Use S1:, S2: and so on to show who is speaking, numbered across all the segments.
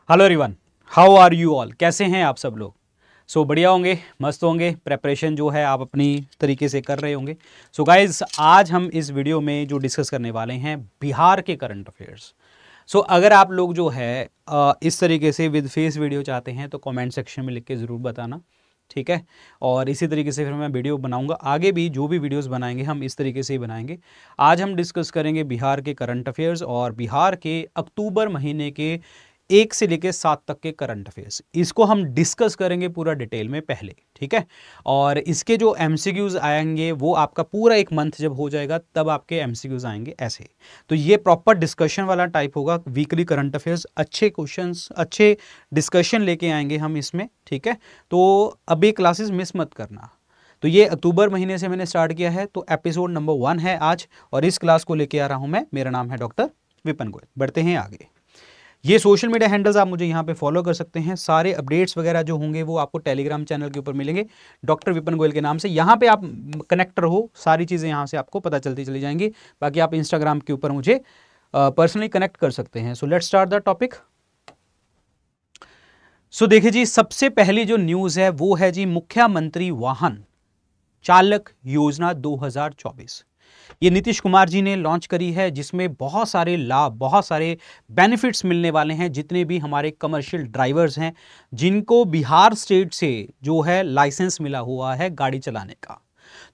S1: Hello everyone, how are you all? कैसे हैं आप सब लोग? बढ़िया होंगे, मस्त होंगे। प्रेपरेशन जो है आप अपनी तरीके से कर रहे होंगे। गाइज, आज हम इस वीडियो में जो डिस्कस करने वाले हैं बिहार के करंट अफेयर्स। अगर आप लोग जो है इस तरीके से विद फेस वीडियो चाहते हैं तो कमेंट सेक्शन में लिख के ज़रूर बताना, ठीक है। और इसी तरीके से फिर मैं वीडियो बनाऊंगा, आगे भी जो भी वीडियोस बनाएंगे हम इस तरीके से ही बनाएंगे। आज हम डिस्कस करेंगे बिहार के करंट अफेयर्स और बिहार के अक्टूबर महीने के 1 से लेकर 7 तक के करंट अफेयर्स। इसको हम डिस्कस करेंगे पूरा डिटेल में पहले, ठीक है। और इसके जो एमसीक्यूज आएंगे वो आपका पूरा एक मंथ जब हो जाएगा तब आपके एमसीक्यूज आएंगे ऐसे। तो ये प्रॉपर डिस्कशन वाला टाइप होगा, वीकली करंट अफेयर्स, अच्छे क्वेश्चंस, अच्छे डिस्कशन लेके आएंगे हम इसमें, ठीक है। तो अब ये क्लासेस मिस मत करना। तो ये अक्टूबर महीने से मैंने स्टार्ट किया है, तो एपिसोड नंबर 1 है आज और इस क्लास को लेके आ रहा हूं मैं। मेरा नाम है डॉक्टर विपिन गोयल। बढ़ते हैं आगे। ये सोशल मीडिया हैंडल्स आप मुझे यहाँ पे फॉलो कर सकते हैं। सारे अपडेट्स वगैरह जो होंगे वो आपको टेलीग्राम चैनल के ऊपर मिलेंगे डॉक्टर विपिन गोयल के नाम से। यहाँ पे आप कनेक्ट रहो, सारी चीज़ें यहाँ से आपको पता चलती चली जाएंगी। बाकी आप इंस्टाग्राम के ऊपर मुझे पर्सनली कनेक्ट कर सकते हैं। So let's start the topic. देखिए जी, सबसे पहली जो न्यूज़ है वो है जी मुख्यमंत्री वाहन चालक योजना 2024। ये नीतीश कुमार जी ने लॉन्च करी है, जिसमें बहुत सारे लाभ, बहुत सारे बेनिफिट्स मिलने वाले हैं जितने भी हमारे कमर्शियल ड्राइवर्स हैं जिनको बिहार स्टेट से जो है लाइसेंस मिला हुआ है गाड़ी चलाने का।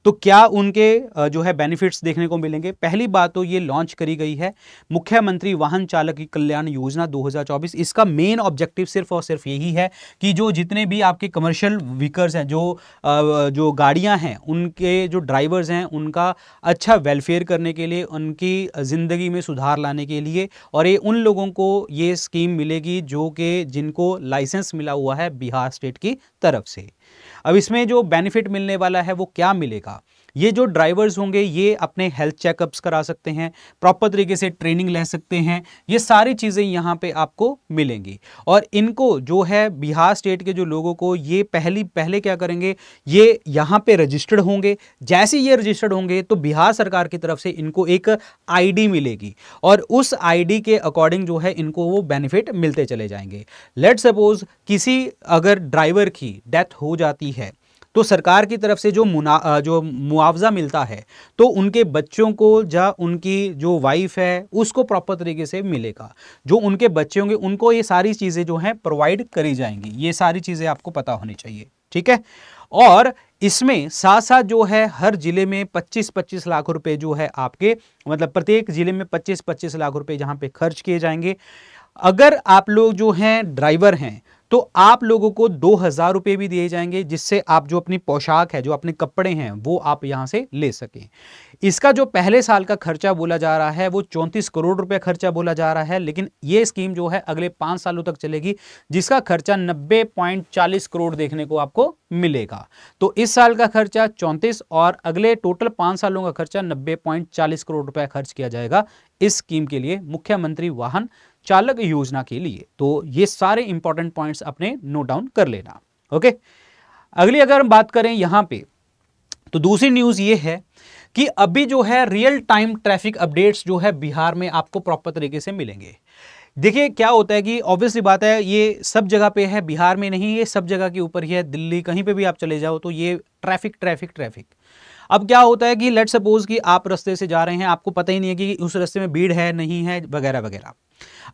S1: तो क्या उनके जो है बेनिफिट्स देखने को मिलेंगे। पहली बात तो ये लॉन्च करी गई है मुख्यमंत्री वाहन चालक कल्याण योजना 2024। इसका मेन ऑब्जेक्टिव सिर्फ और सिर्फ यही है कि जो जितने भी आपके कमर्शियल व्हीकल्स हैं, जो गाड़ियां हैं, उनके जो ड्राइवर्स हैं उनका अच्छा वेलफेयर करने के लिए, उनकी ज़िंदगी में सुधार लाने के लिए। और ये उन लोगों को ये स्कीम मिलेगी जो कि जिनको लाइसेंस मिला हुआ है बिहार स्टेट की तरफ से। अब इसमें जो बेनिफिट मिलने वाला है वो क्या मिलेगा। ये जो ड्राइवर्स होंगे ये अपने हेल्थ चेकअप्स करा सकते हैं, प्रॉपर तरीके से ट्रेनिंग ले सकते हैं, ये सारी चीज़ें यहाँ पे आपको मिलेंगी। और इनको जो है बिहार स्टेट के जो लोगों को ये पहले क्या करेंगे, ये यहाँ पे रजिस्टर्ड होंगे। जैसे ये रजिस्टर्ड होंगे तो बिहार सरकार की तरफ से इनको एक आईडी मिलेगी और उस आईडी के अकॉर्डिंग जो है इनको वो बेनिफिट मिलते चले जाएंगे। लेट सपोज किसी अगर ड्राइवर की डेथ हो जाती है तो सरकार की तरफ से जो मुआवजा मिलता है तो उनके बच्चों को या उनकी जो वाइफ है उसको प्रॉपर तरीके से मिलेगा। जो उनके बच्चे होंगे उनको ये सारी चीज़ें जो हैं प्रोवाइड करी जाएंगी। ये सारी चीज़ें आपको पता होनी चाहिए, ठीक है। और इसमें साथ साथ जो है हर जिले में 25-25 लाख रुपए जो है आपके, मतलब प्रत्येक जिले में 25-25 लाख रुपए जहां पे खर्च किए जाएंगे। अगर आप लोग जो हैं ड्राइवर हैं तो आप लोगों को 2,000 रुपये भी दिए जाएंगे, जिससे आप जो अपनी पोशाक है, जो अपने कपड़े हैं, वो आप यहां से ले सकें। इसका जो पहले साल का खर्चा बोला जा रहा है वो 34 करोड़ रुपए खर्चा बोला जा रहा है, लेकिन ये स्कीम जो है अगले 5 सालों तक चलेगी, जिसका खर्चा 90.40 करोड़ देखने को आपको मिलेगा। तो इस साल का खर्चा 34 और अगले टोटल 5 सालों का खर्चा 90.40 करोड़ रुपए खर्च किया जाएगा इस स्कीम के लिए, मुख्यमंत्री वाहन चालक योजना के लिए। तो ये सारे इंपॉर्टेंट पॉइंट्स अपने नोट डाउन कर लेना, ओके। अगली अगर हम बात करें यहां पे, तो दूसरी न्यूज ये है कि अभी जो है रियल टाइम ट्रैफिक अपडेट्स जो है बिहार में आपको प्रॉपर तरीके से मिलेंगे। देखिए क्या होता है कि ऑब्वियसली बात है, ये सब जगह पे है, बिहार में नहीं, ये सब जगह के ऊपर ही है। दिल्ली कहीं पे भी आप चले जाओ तो ये ट्रैफिक। अब क्या होता है कि लेट सपोज कि आप रास्ते से जा रहे हैं, आपको पता ही नहीं है कि उस रास्ते में भीड़ है नहीं है वगैरह वगैरह।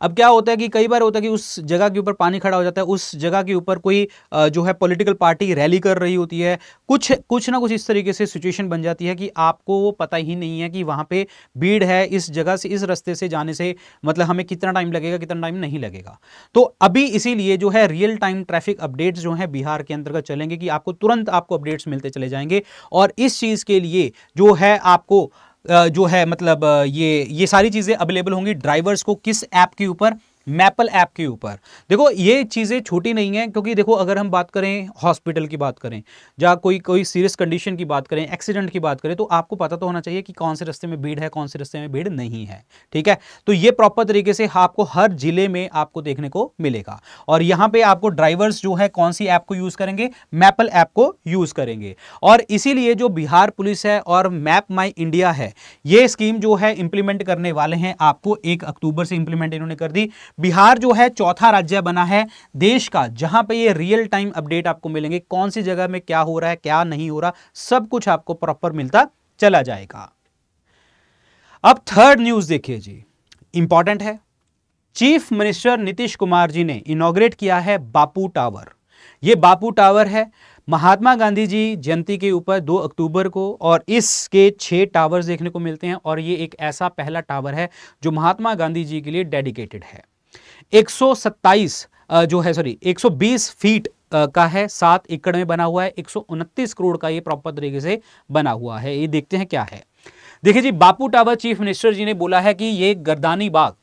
S1: अब क्या होता है कि कई बार होता है कि उस जगह के ऊपर पानी खड़ा हो जाता है, उस जगह के ऊपर कोई जो है पॉलिटिकल पार्टी रैली कर रही होती है, कुछ ना कुछ इस तरीके से सिचुएशन बन जाती है कि आपको वो पता ही नहीं है कि वहाँ पे भीड़ है, इस जगह से इस रास्ते से जाने से मतलब हमें कितना टाइम लगेगा, कितना टाइम नहीं लगेगा। तो अभी इसीलिए जो है रियल टाइम ट्रैफिक अपडेट्स जो है बिहार के अंतर्गत चलेंगे कि आपको तुरंत आपको अपडेट्स मिलते चले जाएंगे। और इस चीज़ के लिए जो है आपको जो है मतलब ये सारी चीज़ें अवेलेबल होंगी ड्राइवर्स को किस ऐप के ऊपर, मैपल ऐप के ऊपर। देखो ये चीज़ें छोटी नहीं है, क्योंकि देखो अगर हम बात करें हॉस्पिटल की बात करें, या कोई सीरियस कंडीशन की बात करें, एक्सीडेंट की बात करें, तो आपको पता तो होना चाहिए कि कौन से रास्ते में भीड़ है, कौन से रास्ते में भीड़ नहीं है, ठीक है। तो ये प्रॉपर तरीके से आपको हर जिले में आपको देखने को मिलेगा। और यहाँ पे आपको ड्राइवर्स जो है कौन सी ऐप को यूज़ करेंगे, मैपल ऐप को यूज़ करेंगे। और इसीलिए जो बिहार पुलिस है और मैप माई इंडिया है, ये स्कीम जो है इंप्लीमेंट करने वाले हैं, आपको 1 अक्टूबर से इंप्लीमेंट इन्होंने कर दी। बिहार जो है चौथा राज्य बना है देश का जहां पे ये रियल टाइम अपडेट आपको मिलेंगे, कौन सी जगह में क्या हो रहा है क्या नहीं हो रहा, सब कुछ आपको प्रॉपर मिलता चला जाएगा। अब थर्ड न्यूज देखिए जी, इंपॉर्टेंट है। चीफ मिनिस्टर नीतीश कुमार जी ने इनॉग्रेट किया है बापू टावर। यह बापू टावर है महात्मा गांधी जी जयंती के ऊपर 2 अक्टूबर को, और इसके 6 टावर्स देखने को मिलते हैं, और ये एक ऐसा पहला टावर है जो महात्मा गांधी जी के लिए डेडिकेटेड है। 120 फीट का है, 7 एकड़ में बना हुआ है, 129 करोड़ का ये प्रॉपर तरीके से बना हुआ है। ये देखते हैं क्या है। देखिए जी, बापू टावर चीफ मिनिस्टर जी ने बोला है कि ये गर्दानी बाग,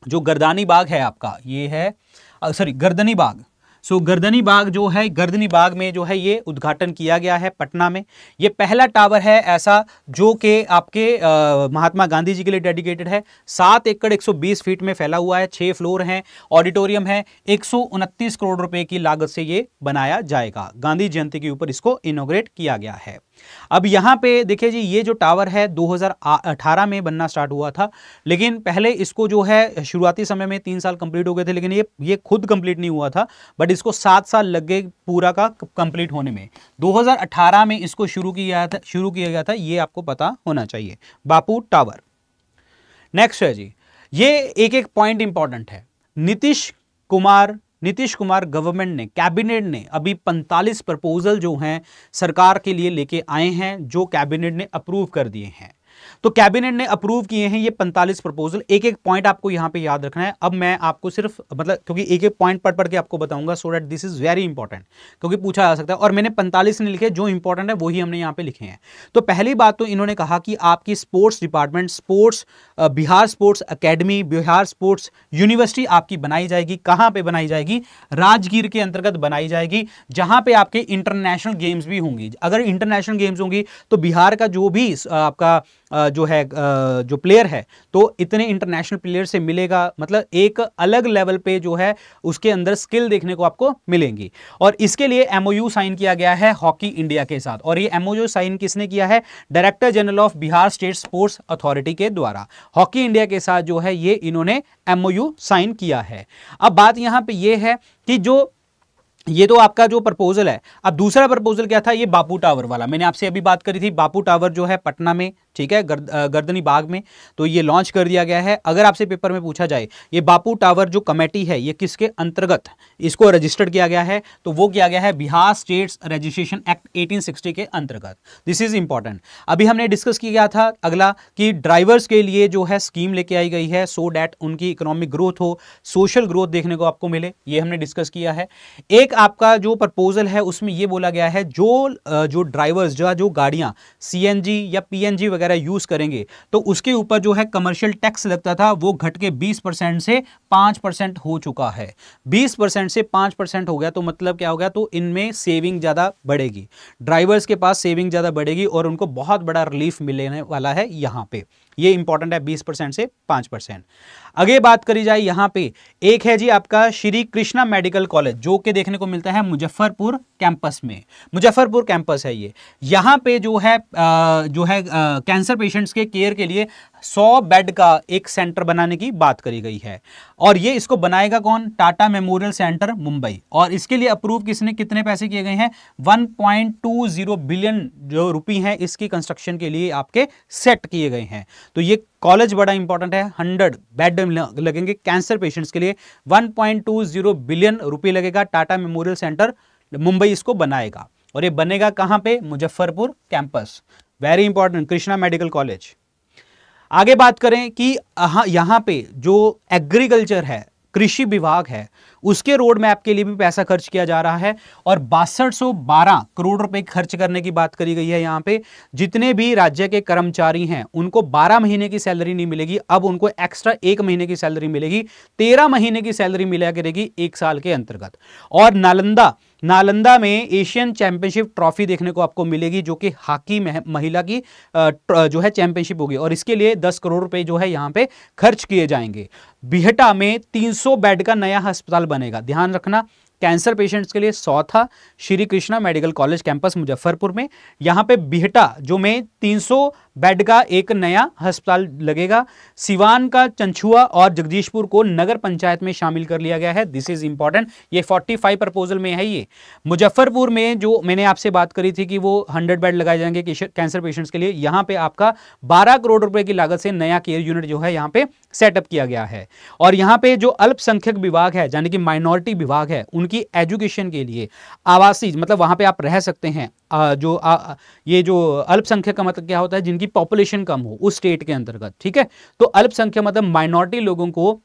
S1: जो गर्दानी बाग है आपका, ये है गर्दनी बाग। गर्दनी बाग जो है, गर्दनी बाग में जो है ये उद्घाटन किया गया है पटना में। ये पहला टावर है ऐसा जो कि आपके महात्मा गांधी जी के लिए डेडिकेटेड है। 7 एकड़ 120 फीट में फैला हुआ है, 6 फ्लोर हैं, ऑडिटोरियम है, 129 करोड़ रुपए की लागत से ये बनाया जाएगा। गांधी जयंती के ऊपर इसको इनॉग्रेट किया गया है। अब यहां पे देखिए जी, ये जो टावर है 2018 में बनना स्टार्ट हुआ था, लेकिन पहले इसको जो है शुरुआती समय में 3 साल कंप्लीट हो गए थे, लेकिन ये खुद कंप्लीट नहीं हुआ था, बट इसको 7 साल लग गए पूरा का कंप्लीट होने में। 2018 में इसको शुरू किया गया था, ये आपको पता होना चाहिए, बापू टावर। नेक्स्ट है जी, ये एक पॉइंट इंपॉर्टेंट है। नीतीश कुमार गवर्नमेंट ने, कैबिनेट ने अभी 45 प्रपोजल जो हैं सरकार के लिए लेके आए हैं, जो कैबिनेट ने अप्रूव कर दिए हैं। तो कैबिनेट ने अप्रूव किए हैं ये 45 प्रपोजल। एक एक पॉइंट आपको यहां पे याद रखना है। अब मैं आपको सिर्फ क्योंकि एक एक पॉइंट पढ़ के आपको बताऊंगा, so that this is very important, क्योंकि पूछा जा सकता है। और मैंने 45 नहीं लिखे, जो इंपॉर्टेंट है वही हमने यहां पे लिखे हैं। तो पहली बात तो इन्होंने कहा कि आपकी sports department, Bihar sports academy, Bihar sports university आपकी बनाई जाएगी। कहां पर बनाई जाएगी? राजगीर के अंतर्गत बनाई जाएगी, जहां पे आपके इंटरनेशनल गेम्स भी होंगी। अगर इंटरनेशनल गेम्स होंगी तो बिहार का जो भी आपका जो प्लेयर है, तो इतने इंटरनेशनल प्लेयर से मिलेगा, मतलब एक अलग लेवल पे जो है उसके अंदर स्किल देखने को आपको मिलेंगी। और इसके लिए एमओयू साइन किया गया है हॉकी इंडिया के साथ, और ये एमओयू साइन किसने किया है? Director general of Bihar state sports authority के द्वारा हॉकी इंडिया के साथ जो है ये इन्होंने एमओयू साइन किया है। अब बात यहां पे ये है कि ये तो आपका जो प्रपोजल है। अब दूसरा प्रपोजल क्या था? ये बापू टावर वाला, मैंने आपसे अभी बात करी थी। बापू टावर जो है पटना में, ठीक है, गर्दनी बाग में, तो ये लॉन्च कर दिया गया है। अगर आपसे पेपर में पूछा जाए ये बापू टावर जो कमेटी है ये किसके अंतर्गत इसको रजिस्टर्ड किया गया है, तो वो किया गया है बिहार स्टेट्स रजिस्ट्रेशन एक्ट 1860 के अंतर्गत। This is important. अभी हमने डिस्कस किया था अगला कि ड्राइवर्स के लिए जो है स्कीम लेके आई गई है, सो डैट उनकी इकोनॉमिक ग्रोथ हो, सोशल ग्रोथ देखने को आपको मिले, ये हमने डिस्कस किया है। एक आपका जो प्रपोजल है उसमें ये बोला गया है जो ड्राइवर्स जो गाड़ियां सीएनजी या पीएनजी वगैरह यूज करेंगे, तो उसके ऊपर जो है कमर्शियल टैक्स लगता था वो घट के 20% से 5% हो चुका है। 20% से 5% हो गया, तो मतलब क्या हो गया? तो इनमें सेविंग ज्यादा बढ़ेगी, ड्राइवर्स के पास सेविंग ज्यादा बढ़ेगी और उनको बहुत बड़ा रिलीफ मिलने वाला है यहां पे। ये इंपॉर्टेंट है, 20% से 5%। आगे बात करी जाए यहां पे, एक है जी आपका श्री कृष्णा मेडिकल कॉलेज, जो कि देखने को मिलता है मुजफ्फरपुर कैंपस में। मुजफ्फरपुर कैंपस है ये। यहां पे जो है कैंसर पेशेंट्स के केयर के लिए 100 बेड का एक सेंटर बनाने की बात करी गई है, और ये इसको बनाएगा कौन? Tata memorial centre Mumbai. और इसके लिए अप्रूव कितने पैसे किए गए हैं? 1.20 बिलियन जो रुपए हैं इसकी कंस्ट्रक्शन के लिए आपके सेट किए गए हैं। तो ये कॉलेज बड़ा इंपॉर्टेंट है। 100 बेड लगेंगे कैंसर पेशेंट्स के लिए, 1.20 बिलियन रुपए लगेगा। टाटा मेमोरियल सेंटर मुंबई इसको बनाएगा, और ये बनेगा कहां पे? Muzaffarpur campus. Very important, Krishna medical college. आगे बात करें कि यहां पे जो एग्रीकल्चर है, कृषि विभाग है, उसके रोड मैप के लिए भी पैसा खर्च किया जा रहा है, और 6212 करोड़ रुपए खर्च करने की बात करी गई है। यहां पे जितने भी राज्य के कर्मचारी हैं उनको 12 महीने की सैलरी नहीं मिलेगी, अब उनको एक्स्ट्रा 1 महीने की सैलरी मिलेगी, 13 महीने की सैलरी मिला करेगी 1 साल के अंतर्गत। और नालंदा में एशियन चैंपियनशिप ट्रॉफी देखने को आपको मिलेगी, जो कि हॉकी महिला की जो है चैंपियनशिप होगी, और इसके लिए 10 करोड़ रुपए जो है यहां पे खर्च किए जाएंगे। बिहटा में 300 बेड का नया अस्पताल बनेगा। ध्यान रखना, कैंसर पेशेंट्स के लिए 100 था Shri Krishna medical college campus Muzaffarpur में। यहाँ पे बिहटा जो में 300 बेड का एक नया अस्पताल लगेगा। सिवान का चंछुआ और जगदीशपुर को नगर पंचायत में शामिल कर लिया गया है। दिस इज इंपॉर्टेंट, ये 45 प्रपोजल में है। ये मुजफ्फरपुर में जो मैंने आपसे बात करी थी कि वो 100 बेड लगाए जाएंगे कैंसर पेशेंट्स के लिए, यहाँ पे आपका 12 करोड़ रुपए की लागत से नया केयर यूनिट जो है यहाँ पे सेटअप किया गया है। और यहाँ पे जो अल्पसंख्यक विभाग है यानी कि माइनॉरिटी विभाग है, उनकी एजुकेशन के लिए आवासीय, मतलब वहां पे आप रह सकते हैं, ये जो अल्पसंख्यक का मतलब क्या होता है, जिनकी पॉपुलेशन कम हो उस स्टेट के अंतर्गत, ठीक है। तो अल्पसंख्यक मतलब माइनॉरिटी लोगों को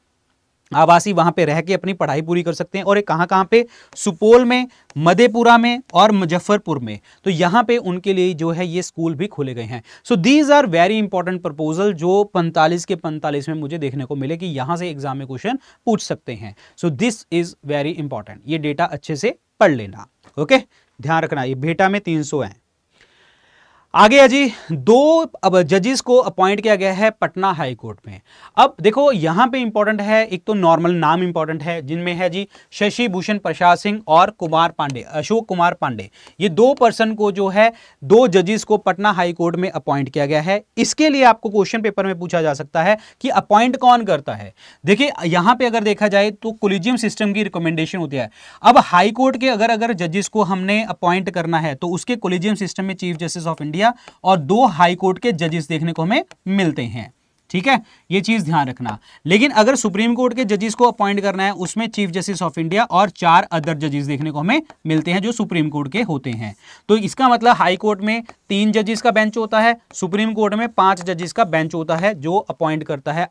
S1: आवासीय वहां पे रह के अपनी पढ़ाई पूरी कर सकते हैं। और ये कहां कहां पे, सुपौल में, मधेपुरा में और मुजफ्फरपुर में, तो यहां पे उनके लिए जो है ये स्कूल भी खोले गए हैं। So these are very important proposal जो 45 के 45 में मुझे देखने को मिले कि यहां से एग्जाम में क्वेश्चन पूछ सकते हैं। सो दिस इज वेरी इंपॉर्टेंट, ये डेटा अच्छे से पढ़ लेना। ओके, ध्यान रखना, ये बेटा में 300 है। आगे है जी, 2 अब जजेस को अपॉइंट किया गया है पटना हाई कोर्ट में। अब देखो यहां पे इंपॉर्टेंट है, एक तो नॉर्मल नाम इंपॉर्टेंट है, जिनमें है जी शशि भूषण प्रसाद सिंह और कुमार पांडे, अशोक कुमार पांडे। ये 2 पर्सन को जो है, 2 जजेस को पटना हाई कोर्ट में अपॉइंट किया गया है। इसके लिए आपको क्वेश्चन पेपर में पूछा जा सकता है कि अपॉइंट कौन करता है। देखिए यहां पर अगर देखा जाए तो कोलिजियम सिस्टम की रिकमेंडेशन होती है। अब हाई कोर्ट के अगर जजेस को हमने अपॉइंट करना है तो उसके कोलिजियम सिस्टम में चीफ जस्टिस ऑफ इंडिया और 2 हाई कोर्ट के जजेस देखने को हमें मिलते हैं, ठीक है, ये चीज ध्यान रखना। लेकिन अगर सुप्रीम कोर्ट के जजेस को अपॉइंट करना है, उसमें चीफ जस्टिस ऑफ इंडिया और 4 अदर जजेस देखने को हमें मिलते हैं जो सुप्रीम कोर्ट के होते हैं। तो इसका मतलब हाई कोर्ट में 3 जजेस का बेंच होता है, सुप्रीम कोर्ट में 5 जजेस का बेंच होता है जो अपॉइंट करता है,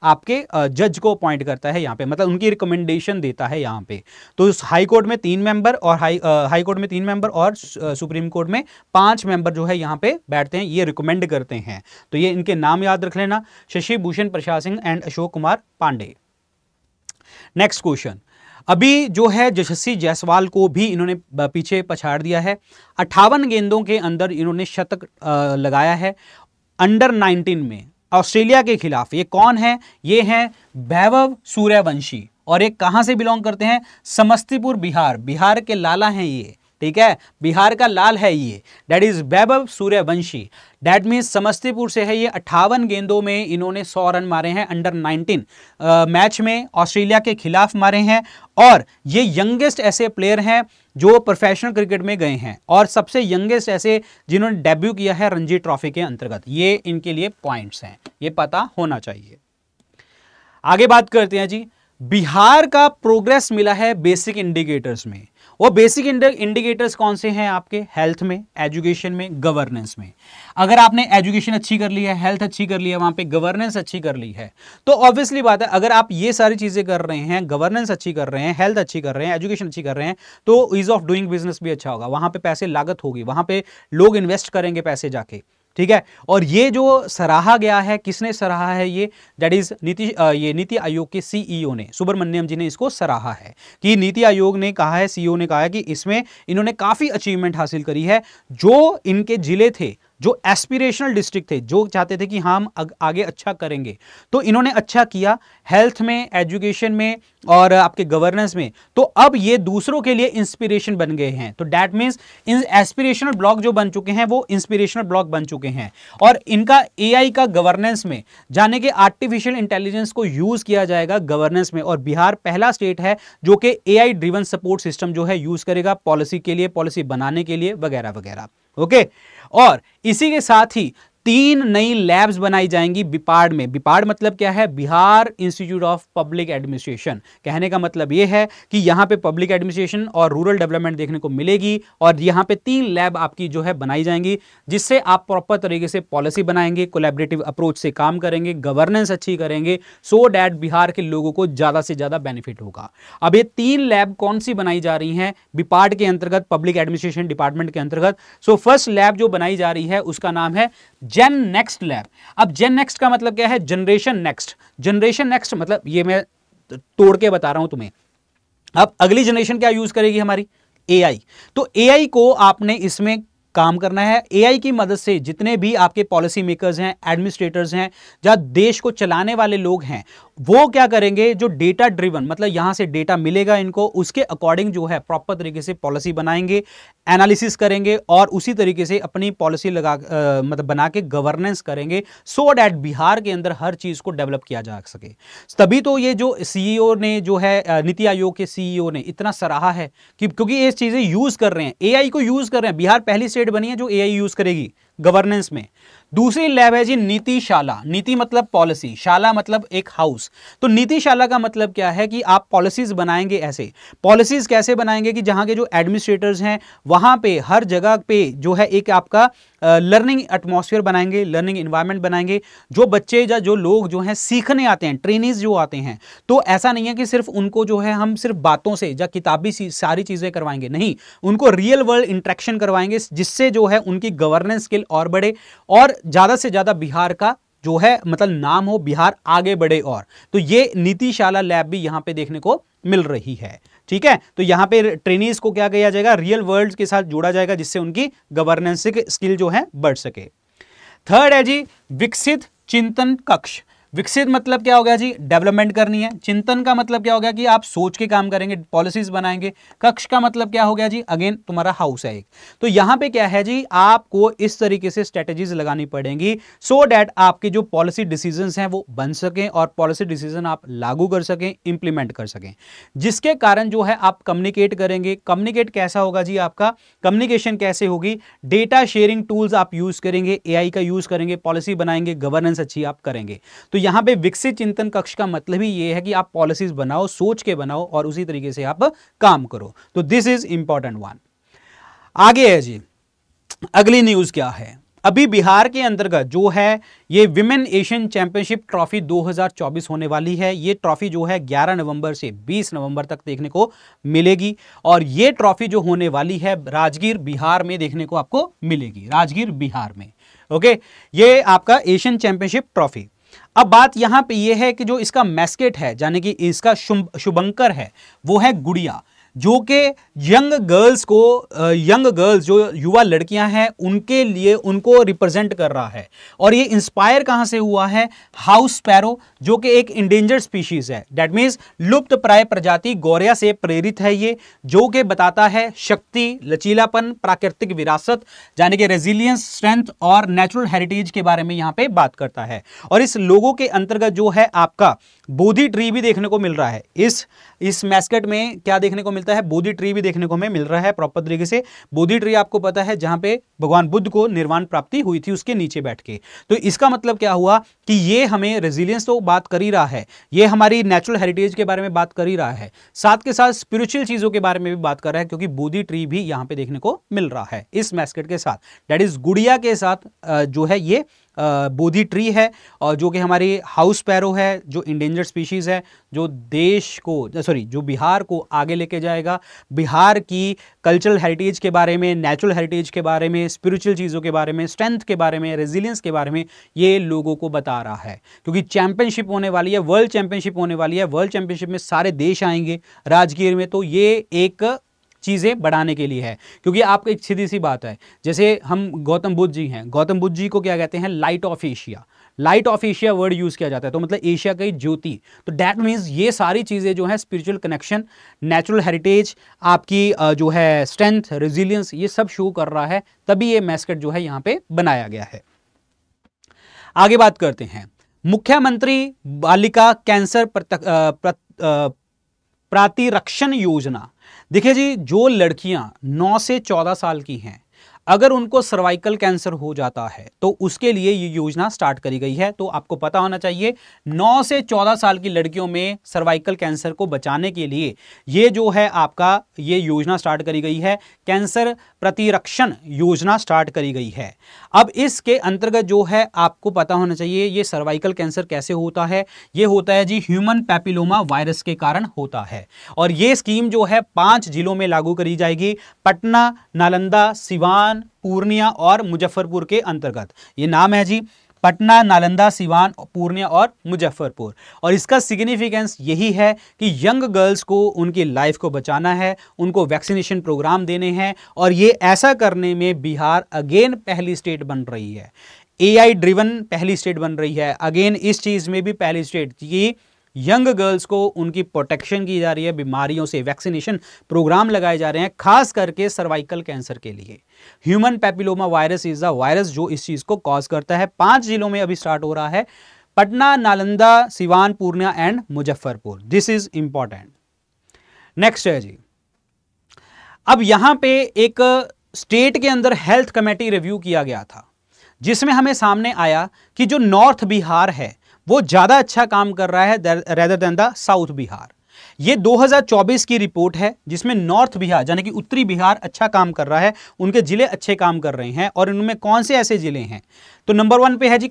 S1: आपके जज को अपॉइंट करता है यहाँ पे, मतलब उनकी रिकमेंडेशन देता है यहाँ पे। तो हाई कोर्ट में 3 मेंबर और हाई कोर्ट में 3 मेंबर और सुप्रीम कोर्ट में 5 मेंबर जो है यहाँ पे बैठते हैं, ये रिकमेंड करते हैं। तो ये इनके नाम याद रख लेना, Shashi Bhushan Prasad Singh and Ashok Kumar Pandey. Next question, अभी जो है यशस्वी जायसवाल को भी इन्होंने पीछे पछाड़ दिया है। 58 गेंदों के अंदर इन्होंने शतक लगाया है अंडर 19 में ऑस्ट्रेलिया के खिलाफ। ये कौन है? ये हैं वैभव सूर्यवंशी, और ये कहां से बिलोंग करते हैं? समस्तीपुर बिहार, बिहार के लाला हैं ये, ठीक है, बिहार का लाल है ये, that is Vaibhav Suryavanshi. That means Samastipur से है ये। 58 गेंदों में इन्होंने 100 रन मारे हैं अंडर 19 मैच में, ऑस्ट्रेलिया के खिलाफ मारे हैं। और ये यंगेस्ट ऐसे प्लेयर हैं जो प्रोफेशनल क्रिकेट में गए हैं, और सबसे यंगेस्ट ऐसे जिन्होंने डेब्यू किया है रणजी ट्रॉफी के अंतर्गत। ये इनके लिए पॉइंट्स हैं, ये पता होना चाहिए। आगे बात करते हैं जी, बिहार का प्रोग्रेस मिला है बेसिक इंडिकेटर्स में। वो बेसिक इंडिकेटर्स कौन से हैं आपके? हेल्थ में, एजुकेशन में, गवर्नेंस में। अगर आपने एजुकेशन अच्छी कर ली है, हेल्थ अच्छी कर ली है, वहां पे गवर्नेंस अच्छी कर ली है, तो ऑब्वियसली बात है अगर आप ये सारी चीजें कर रहे हैं, गवर्नेंस अच्छी कर रहे हैं, हेल्थ अच्छी कर रहे हैं, एजुकेशन अच्छी कर रहे हैं, तो ईज ऑफ डूइंग बिजनेस भी अच्छा होगा। वहां पे पैसे लागत होगी, वहां पे लोग इन्वेस्ट करेंगे पैसे जाके, ठीक है। और ये जो सराहा गया है, किसने सराहा है ये? दैट इज नीति आयोग के सीईओ ने, सुब्रमण्यम जी ने इसको सराहा है कि नीति आयोग ने कहा है, सीईओ ने कहा है कि इसमें इन्होंने काफी अचीवमेंट हासिल करी है। जो इनके जिले थे, जो एस्पिरेशनल डिस्ट्रिक्ट थे, जो चाहते थे कि हम आगे अच्छा करेंगे, तो इन्होंने अच्छा किया हेल्थ में, एजुकेशन में और आपके गवर्नेंस में। तो अब ये दूसरों के लिए इंस्पिरेशन बन गए हैं। तो that means in aspirational block जो बन चुके हैं वो इंस्पिरेशनल ब्लॉक बन चुके हैं। और इनका एआई का गवर्नेंस में जाने के आर्टिफिशियल इंटेलिजेंस को यूज किया जाएगा गवर्नेंस में। और बिहार पहला स्टेट है जो कि एआई ड्रिवन सपोर्ट सिस्टम जो है यूज करेगा पॉलिसी के लिए, पॉलिसी बनाने के लिए वगैरह वगैरह। ओके, और इसी के साथ ही 3 नई लैब्स बनाई जाएंगी बिपाड़ में। बिपाड़ मतलब क्या है? Bihar institute of public administration. कहने का मतलब यह है कि यहां पे पब्लिक एडमिनिस्ट्रेशन और रूरल डेवलपमेंट देखने को मिलेगी, और यहां पे 3 लैब आपकी जो है बनाई जाएंगी, जिससे आप प्रॉपर तरीके से पॉलिसी बनाएंगे, कोलैबोरेटिव अप्रोच से काम करेंगे, गवर्नेंस अच्छी करेंगे, सो डैट बिहार के लोगों को ज्यादा से ज्यादा बेनिफिट होगा। अब ये 3 लैब कौन सी बनाई जा रही हैं बिपाड़ के अंतर्गत, पब्लिक एडमिनिस्ट्रेशन डिपार्टमेंट के अंतर्गत? सो फर्स्ट लैब जो बनाई जा रही है उसका नाम है जेन नेक्स्ट लैब। अब जेन नेक्स्ट का मतलब क्या है? Generation next. जनरेशन नेक्स्ट मतलब ये मैं तोड़ के बता रहा हूं तुम्हें। अब अगली जनरेशन क्या यूज करेगी हमारी? एआई। तो एआई को आपने इसमें काम करना है। एआई की मदद से जितने भी आपके पॉलिसी मेकर्स हैं, एडमिनिस्ट्रेटर्स हैं, जहां देश को चलाने वाले लोग हैं, वो क्या करेंगे, जो डेटा ड्रिवन, मतलब यहां से डेटा मिलेगा इनको, उसके अकॉर्डिंग जो है प्रॉपर तरीके से पॉलिसी बनाएंगे, एनालिसिस करेंगे और उसी तरीके से अपनी पॉलिसी मतलब बना के गवर्नेंस करेंगे, सो डैट बिहार के अंदर हर चीज को डेवलप किया जा सके। तभी तो ये जो सीईओ ने जो है नीति आयोग के सीईओ ने इतना सराहा है कि क्योंकि ये चीजें यूज कर रहे हैं, एआई को यूज कर रहे हैं। बिहार पहली स्टेट बनी है जो एआई यूज करेगी गवर्नेंस में। दूसरी लैब है जी नीतिशाला, नीति मतलब पॉलिसी, शाला मतलब एक हाउस। तो नीतिशाला का मतलब क्या है कि आप पॉलिसीज बनाएंगे। ऐसे पॉलिसीज कैसे बनाएंगे कि जहां के जो एडमिनिस्ट्रेटर्स हैं वहां पे हर जगह पे जो है एक आपका लर्निंग एटमॉस्फेयर बनाएंगे, लर्निंग एनवायरनमेंट बनाएंगे। जो बच्चे या जो लोग जो हैं सीखने आते हैं, ट्रेनीज जो आते हैं, तो ऐसा नहीं है कि सिर्फ उनको जो है हम सिर्फ बातों से या किताबी सारी चीजें करवाएंगे, नहीं, उनको रियल वर्ल्ड इंटरेक्शन करवाएंगे, जिससे जो है उनकी गवर्नेंस स्किल और बढ़े और ज्यादा से ज्यादा बिहार का जो है मतलब नाम हो, बिहार आगे बढ़े। और तो ये नीतिशाला लैब भी यहां पे देखने को मिल रही है। ठीक है, तो यहां पे ट्रेनीज को क्या किया जाएगा, रियल वर्ल्ड के साथ जोड़ा जाएगा, जिससे उनकी गवर्नेंस स्किल जो है बढ़ सके। थर्ड है जी विकसित चिंतन कक्ष। विकसित मतलब क्या हो गया जी, डेवलपमेंट करनी है। चिंतन का मतलब क्या हो गया कि आप सोच के काम करेंगे, पॉलिसीज बनाएंगे। कक्ष का मतलब क्या हो गया जी, अगेन तुम्हारा हाउस है एक। तो यहां पे क्या है जी, आपको इस तरीके से स्ट्रेटेजीज लगानी पड़ेंगी सो डैट आपके जो पॉलिसी डिसीजंस हैं वो बन सकें और पॉलिसी डिसीजन आप लागू कर सकें, इंप्लीमेंट कर सकें, जिसके कारण जो है आप कम्युनिकेट करेंगे। कम्युनिकेट कैसा होगा जी, आपका कम्युनिकेशन कैसे होगी, डेटा शेयरिंग टूल्स आप यूज करेंगे, एआई का यूज करेंगे, पॉलिसी बनाएंगे, गवर्नेंस अच्छी आप करेंगे। तो यहां पे विकसित चिंतन कक्ष का मतलब ही यह है कि आप पॉलिसीज बनाओ, सोच के बनाओ और उसी तरीके से आप काम करो। तो दिस इज इंपॉर्टेंट वन। आगे है जी, अगली न्यूज क्या है, अभी बिहार के अंतर्गत जो है ये विमेन एशियन चैंपियनशिप ट्रॉफी 2024 होने वाली है। ये ट्रॉफी जो है 11 नवंबर से 20 नवंबर तक देखने को मिलेगी और ये ट्रॉफी जो होने वाली है राजगीर बिहार में देखने को आपको मिलेगी, राजगीर बिहार में। ओके, ये आपका एशियन चैंपियनशिप ट्रॉफी। अब बात यहां पे ये है कि जो इसका मैस्केट है, यानी कि इसका शुभंकर है, वो है गुड़िया, जो कि यंग गर्ल्स जो युवा लड़कियां हैं उनके लिए उनको रिप्रेजेंट कर रहा है। और ये इंस्पायर कहां से हुआ है, हाउस स्पैरो, जो कि एक इंडेंजर्ड स्पीशीज है, दैट मींस लुप्त प्राय प्रजाति गौरैया से प्रेरित है ये, जो कि बताता है शक्ति, लचीलापन, प्राकृतिक विरासत यानी कि रेजिलियंस, स्ट्रेंथ और नेचुरल हेरिटेज के बारे में यहां पे बात करता है। और इस लोगों के अंतर्गत जो है आपका बोधि ट्री भी देखने को मिल रहा है। इस मैस्केट में क्या देखने को मिलता है, बोधि ट्री भी देखने को हमें मिल रहा है प्रॉपर तरीके से। बोधि ट्री आपको पता है जहां पे भगवान बुद्ध को निर्वाण प्राप्ति हुई थी, उसके नीचे बैठ के। तो इसका मतलब क्या हुआ कि ये हमें रेजिलियंस तो बात कर ही रहा है, ये हमारी नेचुरल हेरिटेज के बारे में बात कर ही रहा है, साथ के साथ स्पिरिचुअल चीजों के बारे में भी बात कर रहा है, क्योंकि बोधि ट्री भी यहां पे देखने को मिल रहा है इस मैस्केट के साथ, दैट इज गुड़िया के साथ जो है ये बोधि ट्री है, और जो कि हमारी हाउस स्पैरो है, जो इंडेंजर्ड स्पीशीज है, जो देश को जो बिहार को आगे लेके जाएगा, बिहार की कल्चरल हेरिटेज के बारे में, नेचुरल हेरिटेज के बारे में, स्पिरिचुअल चीज़ों के बारे में, स्ट्रेंथ के बारे में, रेजिलियंस के बारे में ये लोगों को बता रहा है। क्योंकि चैंपियनशिप होने वाली है, वर्ल्ड चैंपियनशिप होने वाली है, वर्ल्ड चैंपियनशिप में सारे देश आएंगे राजगीर में, तो ये एक चीज़ें बढ़ाने के लिए है। क्योंकि आपको एक सीधी सी बात है, जैसे हम गौतम बुद्ध जी हैं, गौतम बुद्ध जी को क्या कहते हैं, light of Asia, light of Asia word use किया जाता है, तो मतलब एशिया की ज्योति। तो दैट मीन्स ये सारी चीज़ें जो है स्पिरिचुअल कनेक्शन, नेचुरल हेरिटेज, आपकी जो है स्ट्रेंथ, रेजिलियंस, ये सब शो कर रहा है, तभी ये मैस्केट जो है यहाँ पे बनाया गया है। आगे बात करते हैं, मुख्यमंत्री बालिका कैंसर प्रतिरक्षण योजना। देखिए जी, जो लड़कियां 9 से 14 साल की हैं, अगर उनको सर्वाइकल कैंसर हो जाता है तो उसके लिए ये योजना स्टार्ट करी गई है। तो आपको पता होना चाहिए 9 से 14 साल की लड़कियों में सर्वाइकल कैंसर को बचाने के लिए ये जो है आपका ये योजना स्टार्ट करी गई है, कैंसर प्रतिरक्षण योजना स्टार्ट करी गई है। अब इसके अंतर्गत जो है आपको पता होना चाहिए ये सर्वाइकल कैंसर कैसे होता है, ये होता है जी ह्यूमन पैपिलोमा वायरस के कारण होता है। और ये स्कीम जो है 5 जिलों में लागू करी जाएगी, पटना, नालंदा, सिवान, पूर्णिया और मुजफ्फरपुर के अंतर्गत। ये नाम है जी, पटना, नालंदा, सिवान, पूर्णिया और मुजफ्फरपुर। और इसका सिग्निफिकेंस यही है कि यंग गर्ल्स को उनकी लाइफ को बचाना है, उनको वैक्सीनेशन प्रोग्राम देने हैं, और ये ऐसा करने में बिहार अगेन पहली स्टेट बन रही है, एआई ड्रिवन पहली स्टेट बन रही है। अगेन इस चीज में भी पहली स्टेट की यंग गर्ल्स को उनकी प्रोटेक्शन की जा रही है, बीमारियों से वैक्सीनेशन प्रोग्राम लगाए जा रहे हैं, खास करके सर्वाइकल कैंसर के लिए। Human papilloma virus is the virus जो इस चीज को कॉज करता है। 5 जिलों में अभी स्टार्ट हो रहा है, Patna, Nalanda, Siwan, Purnia and Muzaffarpur. This is important. Next है जी, अब यहां पे एक स्टेट के अंदर हेल्थ कमेटी रिव्यू किया गया था, जिसमें हमें सामने आया कि जो नॉर्थ बिहार है वो ज्यादा अच्छा काम कर रहा है rather than the south Bihar. ये 2024 की रिपोर्ट है, जिसमें नॉर्थ बिहार यानी कि उत्तरी बिहार अच्छा काम कर रहा है, उनके जिले अच्छे काम कर रहे हैं। और इनमें कौन से ऐसे जिले हैं, तो नंबर 1 पे है जी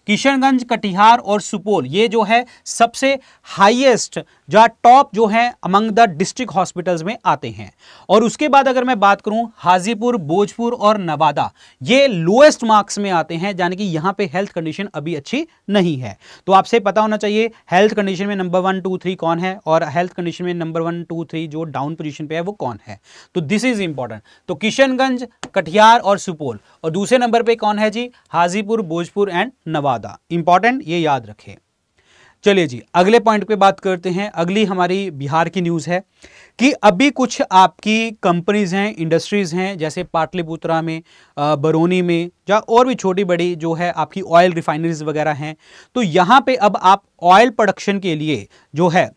S1: किशनगंज, कटिहार और सुपौल। ये जो है सबसे हाईएस्ट जो टॉप जो है अमंग द डिस्ट्रिक्ट हॉस्पिटल्स में आते हैं। और उसके बाद अगर मैं बात करूं, हाजीपुर, भोजपुर और नवादा ये लोएस्ट मार्क्स में आते हैं, यानी कि यहां पे हेल्थ कंडीशन अभी अच्छी नहीं है। तो आपसे पता होना चाहिए हेल्थ कंडीशन में नंबर 1, 2, 3 कौन है, और हेल्थ कंडीशन में नंबर 1, 2, 3 जो डाउन पोजीशन पे है वो कौन है। तो दिस इज इंपॉर्टेंट। तो किशनगंज, कटिहार और सुपौल, और दूसरे नंबर पे कौन है जी, हाजीपुर, भोजपुर एंड नवादा। इंपॉर्टेंट, ये याद रखें। चलिए जी, अगले पॉइंट पे बात करते हैं। अगली हमारी बिहार की न्यूज़ है कि अभी कुछ आपकी कंपनीज हैं, इंडस्ट्रीज हैं, जैसे पाटलिपुत्रा में, बरौनी में, या और भी छोटी बड़ी जो है आपकी ऑयल रिफाइनरीज वगैरह हैं। तो यहाँ पे अब आप ऑयल प्रोडक्शन के लिए जो है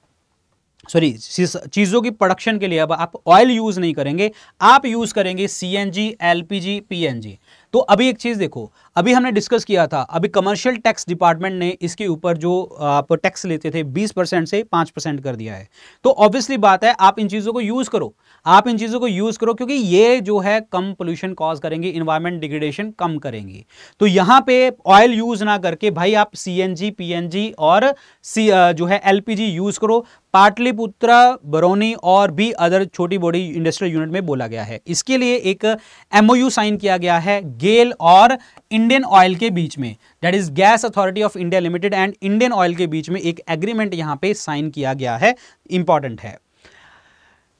S1: चीज़ों की प्रोडक्शन के लिए अब आप ऑयल यूज़ नहीं करेंगे, आप यूज़ करेंगे सीएनजी, एलपीजी, पीएनजी। तो अभी एक चीज़ देखो, अभी हमने डिस्कस किया था, अभी कमर्शियल टैक्स डिपार्टमेंट ने इसके ऊपर जो आप टैक्स लेते थे 20% से 5% कर दिया है। तो ऑब्वियसली बात है, आप इन चीज़ों को यूज़ करो, आप इन चीज़ों को यूज़ करो, क्योंकि ये जो है कम पोल्यूशन कॉज करेंगे, इन्वायरमेंट डिग्रेडेशन कम करेंगी। तो यहाँ पे ऑयल यूज़ ना करके भाई आप सीएनजी, पीएनजी और जो है एलपीजी यूज़ करो। पाटलिपुत्रा, बरौनी और भी अदर छोटी बड़ी इंडस्ट्रियल यूनिट में बोला गया है। इसके लिए एक एमओयू साइन किया गया है गेल और इंडियन ऑयल के बीच में, that is gas authority of India limited and Indian oil के बीच में एक एग्रीमेंट यहां पे साइन किया गया है। इंपॉर्टेंट है।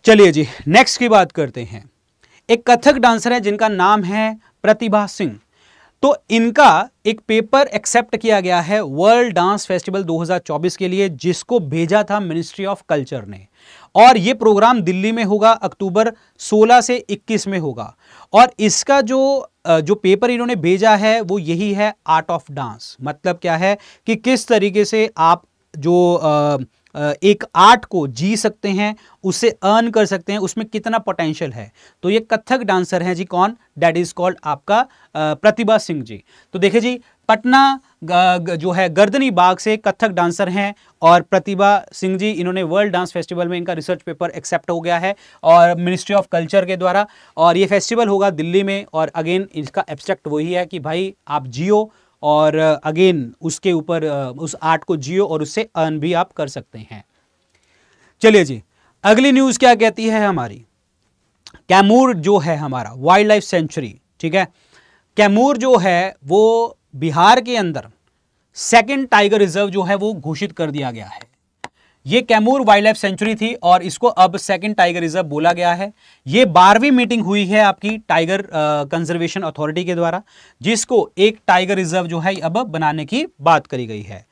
S1: चलिए जी, नेक्स्ट की बात करते हैं। एक कथक डांसर है जिनका नाम है प्रतिभा सिंह। तो इनका एक पेपर एक्सेप्ट किया गया है वर्ल्ड डांस फेस्टिवल 2024 के लिए, जिसको भेजा था मिनिस्ट्री ऑफ कल्चर ने। और ये प्रोग्राम दिल्ली में होगा, अक्टूबर 16 से 21 में होगा। और इसका जो पेपर इन्होंने भेजा है वो यही है, आर्ट ऑफ डांस। मतलब क्या है कि किस तरीके से आप जो एक आर्ट को जी सकते हैं, उससे अर्न कर सकते हैं, उसमें कितना पोटेंशियल है। तो ये कथक डांसर हैं जी, कौन, दैट इज कॉल्ड आपका प्रतिभा सिंह जी। तो देखिए जी, पटना जो है गर्दनी बाग से कथक डांसर हैं और प्रतिभा सिंह जी, इन्होंने वर्ल्ड डांस फेस्टिवल में इनका रिसर्च पेपर एक्सेप्ट हो गया है और मिनिस्ट्री ऑफ कल्चर के द्वारा। और ये फेस्टिवल होगा दिल्ली में। और अगेन इसका एब्स्ट्रैक्ट वही है कि भाई आप जियो और अगेन उसके ऊपर उस आर्ट को जियो और उससे अर्न भी आप कर सकते हैं। चलिए जी, अगली न्यूज़ क्या कहती है हमारी, कैमूर जो है हमारा वाइल्ड लाइफ सेंचुरी, ठीक है। कैमूर जो है वो बिहार के अंदर सेकंड टाइगर रिजर्व जो है वो घोषित कर दिया गया है। ये कैमूर वाइल्ड लाइफ सेंचुरी थी और इसको अब सेकंड टाइगर रिजर्व बोला गया है। ये 12वीं मीटिंग हुई है आपकी टाइगर कंजर्वेशन अथॉरिटी के द्वारा, जिसको एक टाइगर रिजर्व जो है अब बनाने की बात करी गई है।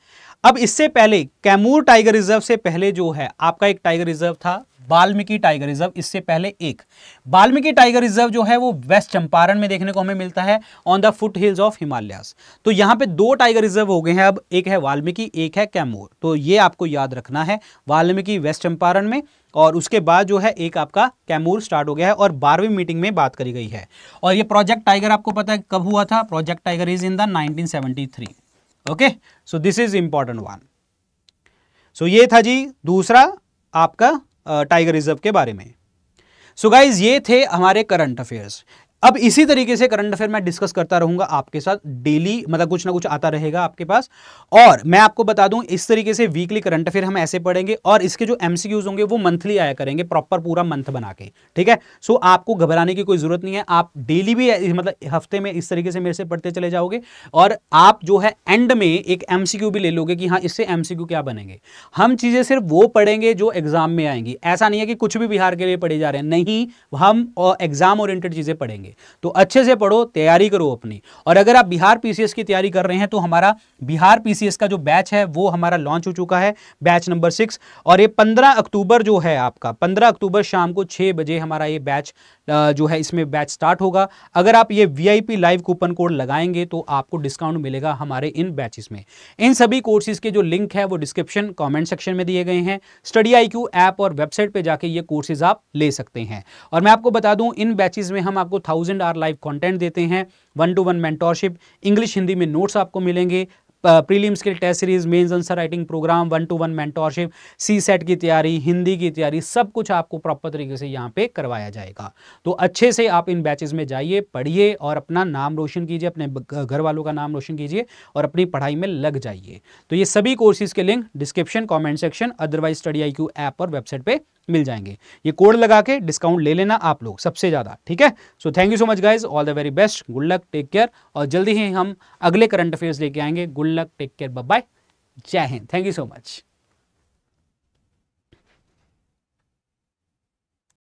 S1: अब इससे पहले कैमूर टाइगर रिजर्व से पहले जो है आपका एक टाइगर रिजर्व था वाल्मीकि टाइगर रिजर्व। इससे पहले एक वाल्मीकि टाइगर रिजर्व जो है वो वेस्ट चंपारण में देखने को हमें मिलता है, on the foot hills of Himalayas. तो यहाँ पे 2 टाइगर रिजर्व हो गए हैं अब, एक है वाल्मीकि, एक है कैमूर। तो ये आपको याद रखना है, वाल्मीकि वेस्ट चंपारण में और उसके बाद जो है एक आपका कैमूर स्टार्ट हो गया है और 12वीं मीटिंग में बात करी गई है। और ये प्रोजेक्ट टाइगर आपको पता है कब हुआ था, project tiger is in the 1973। Okay, so this is important one. So ये था जी दूसरा आपका टाइगर रिजर्व के बारे में। सो गाइज, ये थे हमारे करंट अफेयर्स। अब इसी तरीके से करंट अफेयर मैं डिस्कस करता रहूंगा आपके साथ डेली, मतलब कुछ ना कुछ आता रहेगा आपके पास। और मैं आपको बता दूं, इस तरीके से वीकली करंट अफेयर हम ऐसे पढ़ेंगे और इसके जो एमसीक्यूज होंगे वो मंथली आया करेंगे, प्रॉपर पूरा मंथ बना के, ठीक है। सो आपको घबराने की कोई जरूरत नहीं है, आप डेली भी मतलब हफ्ते में इस तरीके से मेरे से पढ़ते चले जाओगे और आप जो है एंड में एक एमसीक्यू भी ले लोगे कि हाँ इससे एमसीक्यू क्या बनेंगे। हम चीजें सिर्फ वो पढ़ेंगे जो एग्जाम में आएंगी। ऐसा नहीं है कि कुछ भी बिहार के लिए पढ़े जा रहे हैं, नहीं, हम एग्जाम ओरिएंटेड चीजें पढ़ेंगे। जाएंगे। तो अच्छे से पढ़ो, तैयारी करो अपनी। और अगर आप बिहार पीसीएस की तैयारी कर रहे हैं तो हमारा बिहार पीसीएस का जो बैच है वो हमारा लॉन्च हो चुका है, बैच नंबर 6। और ये 15 अक्टूबर जो है आपका, 15 अक्टूबर शाम को 6 बजे हमारा ये बैच जो है इसमें बैच स्टार्ट होगा। अगर आप ये वीआईपी लाइव कूपन कोड लगाएंगे तो आपको डिस्काउंट मिलेगा हमारे इन बैचेस में। इन सभी कोर्सेज के जो लिंक है वो डिस्क्रिप्शन कमेंट सेक्शन में दिए गए हैं। स्टडी IQ ऐप और वेबसाइट पे जाके ये कोर्सेज आप ले सकते हैं। और मैं आपको बता दूं, इन बैचेस में हम आपको 1000 आवर लाइव कंटेंट देते हैं, 1-to-1 मेंटोरशिप, इंग्लिश हिंदी में नोट्स आपको मिलेंगे, प्रीलिम्स के test series, mains answer writing programme, 1-to-1 mentorship, CSET की तैयारी, हिंदी की तैयारी, सब कुछ आपको प्रॉपर तरीके से यहाँ पे करवाया जाएगा। तो अच्छे से आप इन बैचेस में जाइए, पढ़िए और अपना नाम रोशन कीजिए, अपने घर वालों का नाम रोशन कीजिए और अपनी पढ़ाई में लग जाइए। तो ये सभी कोर्सेज के link description, comment section, otherwise study IQ app और वेबसाइट पे मिल जाएंगे। ये कोड लगा के डिस्काउंट ले लेना आप लोग सबसे ज्यादा, ठीक है। So thank you so much guys, all the very best, good luck, take care. और जल्दी ही हम अगले करंट अफेयर्स लेके आएंगे। Good luck, take care, bye bye, जय हिंद, थैंक यू सो मच।